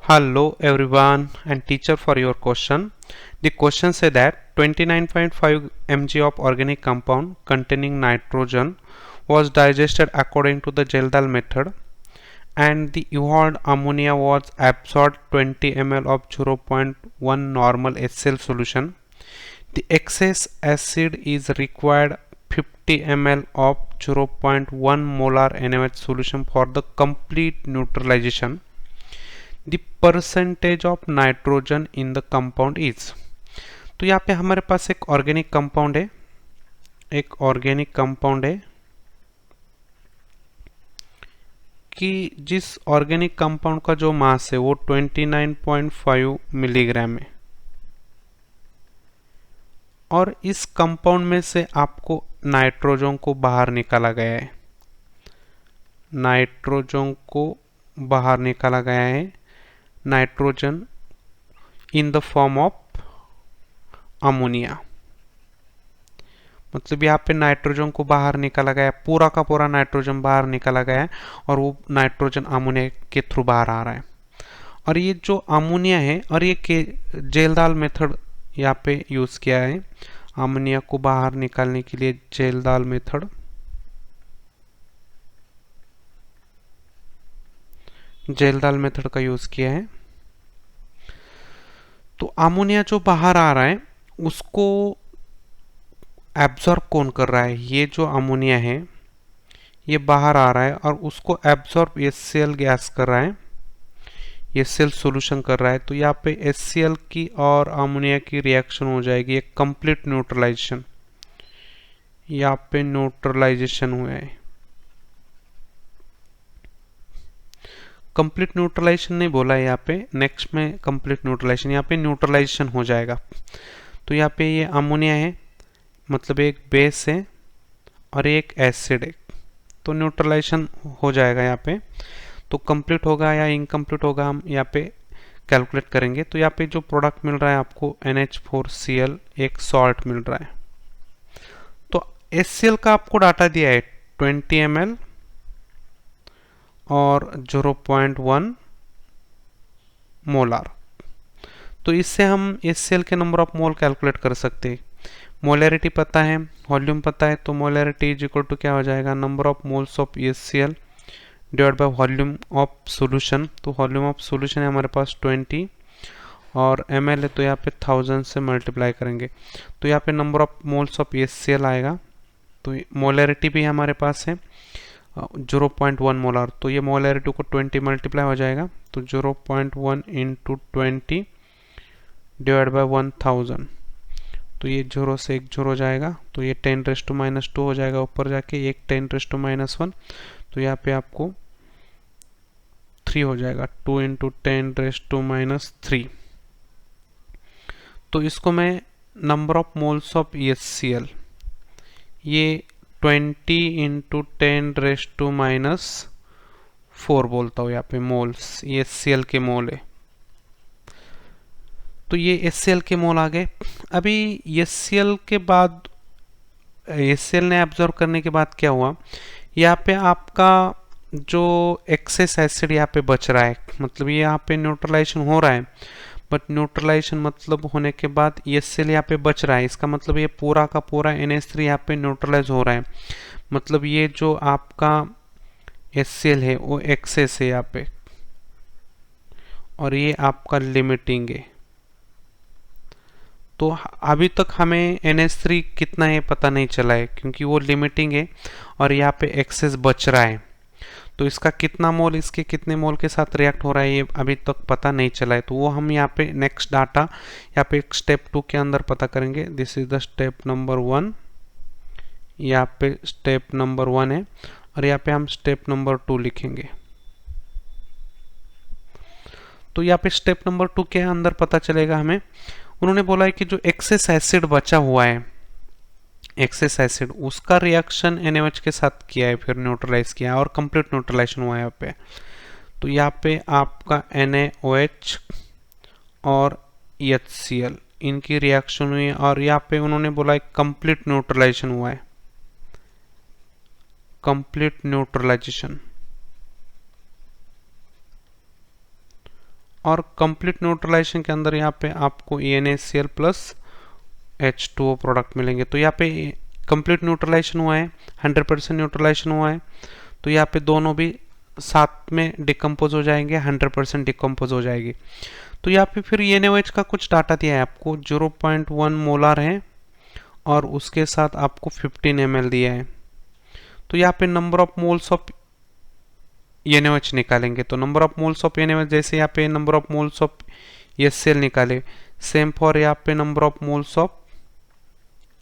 Hello everyone and teacher for your question. The question say that 29.5 mg of organic compound containing nitrogen was digested according to the Geldal method and the evolved ammonia was absorbed 20 ml of 0.1 normal HCl solution. The excess acid is required 50 ml of 0.1 molar NaOH solution for the complete neutralization. The percentage of nitrogen in the compound is। तो यहाँ पे हमारे पास एक organic compound है कि जिस organic compound का जो मास है वो 29.5 मिलीग्राम है और इस कंपाउंड में से आपको नाइट्रोजन को बाहर निकाला गया है। Nitrogen in the form of ammonia, मतलब यहाँ पे नाइट्रोजन को बाहर निकाला गया है, पूरा का पूरा नाइट्रोजन बाहर निकाला गया है और वो नाइट्रोजन अमोनिया के थ्रू बाहर आ रहा है। और ये जो अमोनिया है और ये जेलदाल मेथड यहाँ पे यूज किया है अमोनिया को बाहर निकालने के लिए। जेलदाल मेथड का यूज किया है। तो अमोनिया जो बाहर आ रहा है उसको एब्जॉर्ब कौन कर रहा है? ये जो अमोनिया है ये बाहर आ रहा है और उसको एब्जॉर्ब HCl गैस कर रहा है, HCl सॉल्यूशन कर रहा है। तो यहाँ पे HCl की और अमोनिया की रिएक्शन हो जाएगी, एक कंप्लीट न्यूट्रलाइजेशन। यहाँ पे न्यूट्रलाइजेशन हुआ है, कंप्लीट न्यूट्रलाइजेशन नहीं बोला है यहाँ पे, नेक्स्ट में कंप्लीट न्यूट्रलाइजेशन, यहाँ पे न्यूट्रलाइजेशन हो जाएगा। तो यहाँ पे ये अमोनिया है, मतलब एक बेस है और एक एसिड है, तो न्यूट्रलाइजेशन हो जाएगा यहाँ पे। तो कंप्लीट होगा या इनकम्प्लीट होगा हम यहाँ पे कैलकुलेट करेंगे। तो यहाँ पे जो प्रोडक्ट मिल रहा है आपको NH4Cl, एक सॉल्ट मिल रहा है। तो HCl का आपको डाटा दिया है 20 ml और 0.1 मोलार। तो इससे हम HCl के नंबर ऑफ मोल कैलकुलेट कर सकते हैं। मोलैरिटी पता है, वॉल्यूम पता है, तो मोलैरिटी इज इक्वल टू क्या हो जाएगा? Number of moles of HCl divide by volume of solution. तो वॉल्यूम ऑफ सॉल्यूशन है हमारे पास 20 और ml है, तो यहाँ पे 1000 से मल्टीप्लाई करेंगे तो यहाँ पे number of moles of HCl आएगा। तो मोलैरिटी भी हमारे पास है 0.1 मोलार, तो ये मोलैरिटी को 20 मल्टीप्लाई हो जाएगा, तो 0.1 इंटू 20 डिवाइड बाय 1000। तो ये 0 से एक 0 हो जाएगा, तो ये 10⁻² हो जाएगा ऊपर जाके, एक 10⁻1। तो यहाँ पे आपको 3 हो जाएगा, 2 इंटू 10⁻3। तो इसको मैं number of moles of HCl ये 20 इंटू 10⁻4 बोलता हूँ यहाँ पे मोल्स, ये HCl के मोल है। तो ये HCl के मोल आ गए। अभी HCl के बाद HCl ने एब्जॉर्ब करने के बाद क्या हुआ, यहाँ पे आपका जो एक्सेस एसिड यहाँ पे बच रहा है, मतलब ये यहाँ पे न्यूट्रलाइजेशन हो रहा है, बट न्यूट्रलाइजेशन मतलब होने के बाद HCl यहाँ पे बच रहा है, इसका मतलब ये पूरा का पूरा NH3 यहाँ पे न्यूट्रलाइज हो रहा है। मतलब ये जो आपका HCl है वो एक्सेस है यहाँ पे और ये आपका लिमिटिंग है। तो अभी तक हमें NH3 कितना है पता नहीं चला है, क्योंकि वो लिमिटिंग है और यहाँ पे एक्सेस बच रहा है। तो इसका कितना मोल इसके कितने मोल के साथ रिएक्ट हो रहा है ये अभी तक पता नहीं चला है। तो वो हम यहाँ पे नेक्स्ट डाटा यहाँ पे स्टेप 2 के अंदर पता करेंगे। This is the step number 1, यहाँ पे स्टेप नंबर 1 है और यहाँ पे हम स्टेप नंबर 2 लिखेंगे। तो यहाँ पे स्टेप नंबर 2 के अंदर पता चलेगा हमें, उन्होंने बोला है कि जो एक्सेस एसिड बचा हुआ है, एक्सेस एसिड उसका रिएक्शन NaOH के साथ किया है, फिर न्यूट्रलाइज किया और कंप्लीट न्यूट्रलाइजेशन हुआ है यहाँ पे। तो यहाँ पे आपका NaOH और HCl इनकी रिएक्शन हुई और यहाँ पे उन्होंने बोला है कंप्लीट न्यूट्रलाइजेशन हुआ है, कंप्लीट न्यूट्रलाइजेशन। और कंप्लीट न्यूट्रलाइजेशन के अंदर यहाँ पे आपको NaCl प्लस H2O प्रोडक्ट मिलेंगे। तो यहाँ पे कंप्लीट न्यूट्रलाइजेशन हुआ है, 100% न्यूट्रलाइजेशन हुआ है, तो यहाँ पे दोनों भी साथ में डिकम्पोज हो जाएंगे, 100% डिकम्पोज हो जाएगी। तो यहाँ पे फिर NaOH का कुछ डाटा दिया है आपको, 0.1 मोलार है और उसके साथ आपको 15 ml दिया है। तो यहाँ पे number of moles of NaOH निकालेंगे। तो number of moles of NaOH जैसे यहाँ पे number of moles of HCl निकाले, सेम फॉर यहाँ पे number of moles of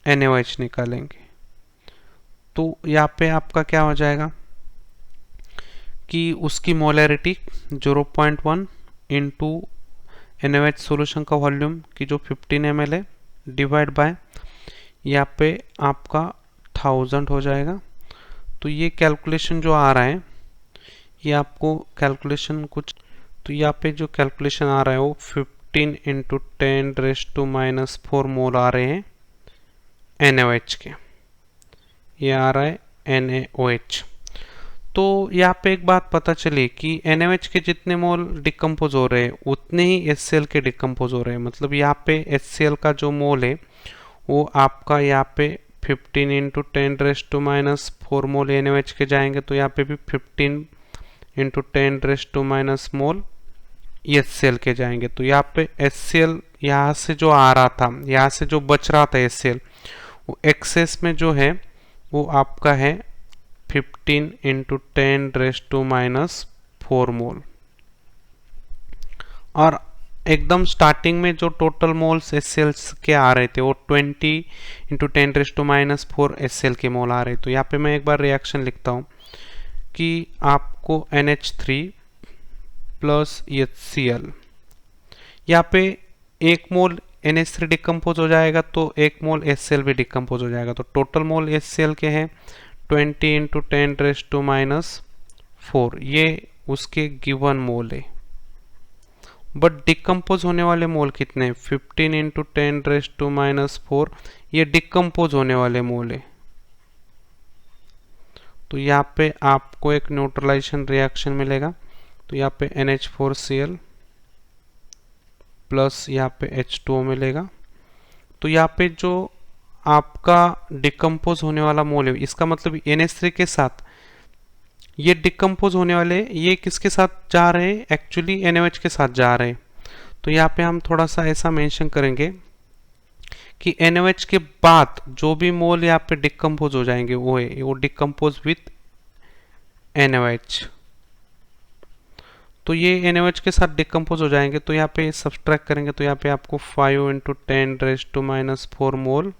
NaOH निकालेंगे। तो यहाँ पे आपका क्या हो जाएगा कि उसकी मोलैरिटी 0.1 इंटू NaOH सॉल्यूशन का वॉल्यूम की जो 15 ml है डिवाइड बाय यहाँ पे आपका 1000 हो जाएगा। तो ये कैलकुलेशन जो आ रहा है ये आपको कैलकुलेशन कुछ, तो यहाँ पे जो कैलकुलेशन आ रहा है वो 15 इंटू 10⁻⁻⁴ मोल आ रहे हैं NaOH के, ये आ रहा है NaOH। तो यहाँ पे एक बात पता चली कि NaOH के जितने मोल डिकम्पोज हो रहे हैं उतने ही HCl के डिकम्पोज हो रहे हैं। मतलब यहाँ पे HCl का जो मोल है वो आपका यहाँ पे 15 इंटू 10⁻⁻⁴ मोल NaOH के जाएंगे, तो यहाँ पे भी 15 इंटू 10⁻⁻⁴ मोल HCl के जाएंगे। तो यहाँ पे HCl यहाँ से जो आ रहा था, यहाँ से जो बच रहा था HCl, वो एक्सेस में जो है वो आपका है 15 इंटू 10⁻⁻⁴ मोल। और एकदम स्टार्टिंग में जो टोटल मोल्स HCl के आ रहे थे वो 20 इंटू 10⁻⁴ HCl के मोल आ रहे। तो यहाँ पे मैं एक बार रिएक्शन लिखता हूँ कि आपको NH3 प्लस HCl, यहाँ पे एक मोल NH3 डिकम्पोज हो जाएगा तो एक मोल HCl भी डिकम्पोज हो जाएगा। तो टोटल मोल HCl के हैं 20 इंटू 10⁻⁴, ये उसके गिवन मोल है। बट डिकम्पोज होने वाले मोल कितने, 15 इंटू 10⁻⁴, ये डिकम्पोज होने वाले मोल है। तो यहाँ पे आपको एक न्यूट्रलाइजेशन रिएक्शन मिलेगा। तो यहाँ पे NH4Cl प्लस यहाँ पे H2O मिलेगा। तो यहाँ पे जो आपका डिकम्पोज होने वाला मोल है, इसका मतलब NH3 के साथ ये डिकम्पोज होने वाले, ये किसके साथ जा रहे हैं, एक्चुअली NaOH के साथ जा रहे हैं। तो यहाँ पे हम थोड़ा सा ऐसा मेंशन करेंगे कि NaOH के बाद जो भी मोल यहाँ पे डिकम्पोज हो जाएंगे वो है, वो डिकम्पोज विथ NaOH। तो ये NaOH के साथ डिकम्पोज हो जाएंगे। तो यहाँ पे सब्सट्रैक्ट करेंगे तो यहाँ पे आपको 5 इंटू 10⁻⁻⁴ मोल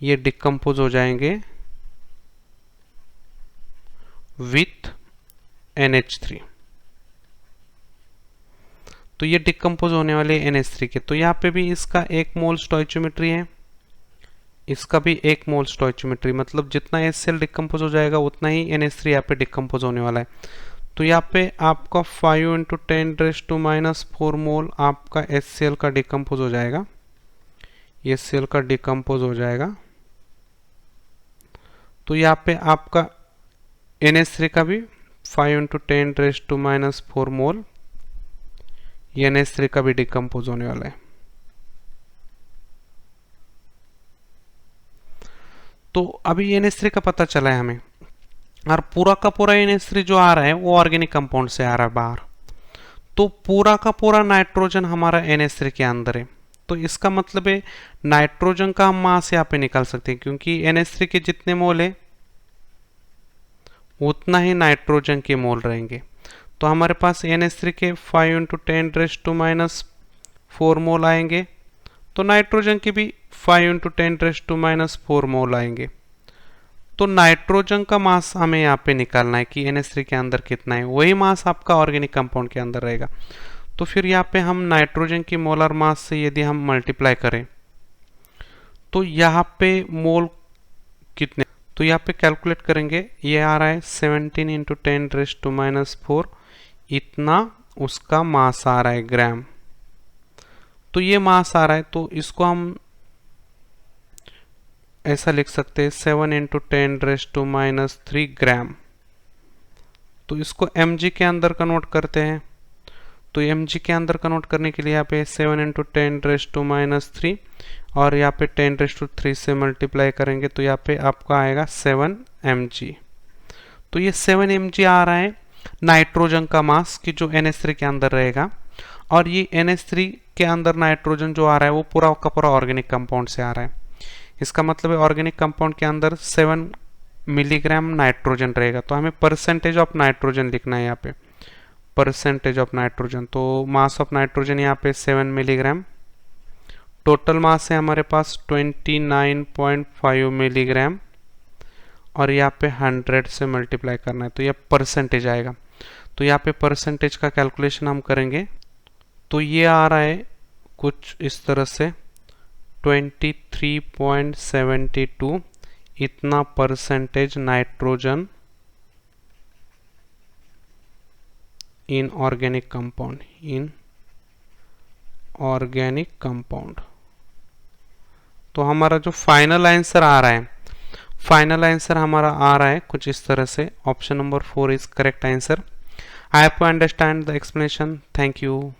ये डिकम्पोज हो जाएंगे विथ NH3। तो ये डिकम्पोज होने वाले NH3 के। तो यहाँ पे भी इसका 1 मोल स्टोइचियोमेट्री है, इसका भी 1 मोल स्टोइचियोमेट्री, मतलब जितना HCl डिकम्पोज हो जाएगा उतना ही NH3 यहाँ पे डिकम्पोज होने वाला है। तो यहाँ पे आपका 5 इंटू 10⁻⁴ मोल आपका HCl का डिकम्पोज हो जाएगा, HCl का डिकम्पोज हो जाएगा। तो यहाँ पे आपका NH3 का भी 5 इंटू 10⁻⁴ मोल NH3 का भी डिकम्पोज होने वाला है। तो अभी NH3 का पता चला है हमें, और पूरा का पूरा NH3 जो आ रहा है वो ऑर्गेनिक कंपाउंड से आ रहा है बाहर। तो पूरा का पूरा नाइट्रोजन हमारा NH3 के अंदर है। तो इसका मतलब है नाइट्रोजन का हम मास यहाँ पे निकाल सकते हैं, क्योंकि NH3 के जितने मोल है उतना ही नाइट्रोजन के मोल रहेंगे। तो हमारे पास NH3 के 5 इंटू 10⁻⁴ मोल आएंगे, तो नाइट्रोजन के भी 5 इंटू 10⁻⁴ मोल आएंगे। तो नाइट्रोजन का मास हमें यहाँ पे निकालना है कि NH3 के अंदर कितना है, वही मास आपका ऑर्गेनिक कंपाउंड के अंदर रहेगा। तो फिर यहाँ पे हम नाइट्रोजन की मोलर मास से यदि हम मल्टीप्लाई करें तो यहाँ पे मोल कितने, तो यहाँ पे कैलकुलेट करेंगे, ये आ रहा है 17 इंटू 10⁻⁴, इतना उसका मास आ रहा है ग्राम। तो ये मास आ रहा है, तो इसको हम ऐसा लिख सकते हैं 7 इंटू 10⁻³ ग्राम। तो इसको mg के अंदर कन्वर्ट करते हैं तो mg के अंदर कन्वर्ट करने के लिए यहाँ पे 7 इंटू 10⁻³ और यहाँ पे 10⁻³ से मल्टीप्लाई करेंगे तो यहाँ पे आपका आएगा 7 mg। तो ये 7 mg आ रहा है नाइट्रोजन का मास कि जो NH3 के अंदर रहेगा, और ये NH3 के अंदर नाइट्रोजन जो आ रहा है वो पूरा का पूरा ऑर्गेनिक कंपाउंड से आ रहा है। इसका मतलब है ऑर्गेनिक कंपाउंड के अंदर 7 मिलीग्राम नाइट्रोजन रहेगा। तो हमें परसेंटेज ऑफ नाइट्रोजन लिखना है यहाँ पे, परसेंटेज ऑफ नाइट्रोजन। तो मास ऑफ नाइट्रोजन यहाँ पे 7 मिलीग्राम, टोटल मास है हमारे पास 29.5 मिलीग्राम, और यहाँ पे 100 से मल्टीप्लाई करना है तो यह परसेंटेज आएगा। तो यहाँ पे परसेंटेज का कैलकुलेशन हम करेंगे तो ये आ रहा है कुछ इस तरह से 23.72 इतना percentage nitrogen in organic compound, in organic compound. तो हमारा जो फाइनल आंसर आ रहा है, फाइनल आंसर हमारा आ रहा है कुछ इस तरह से। Option number 4 is correct answer. I have to understand the explanation. Thank you.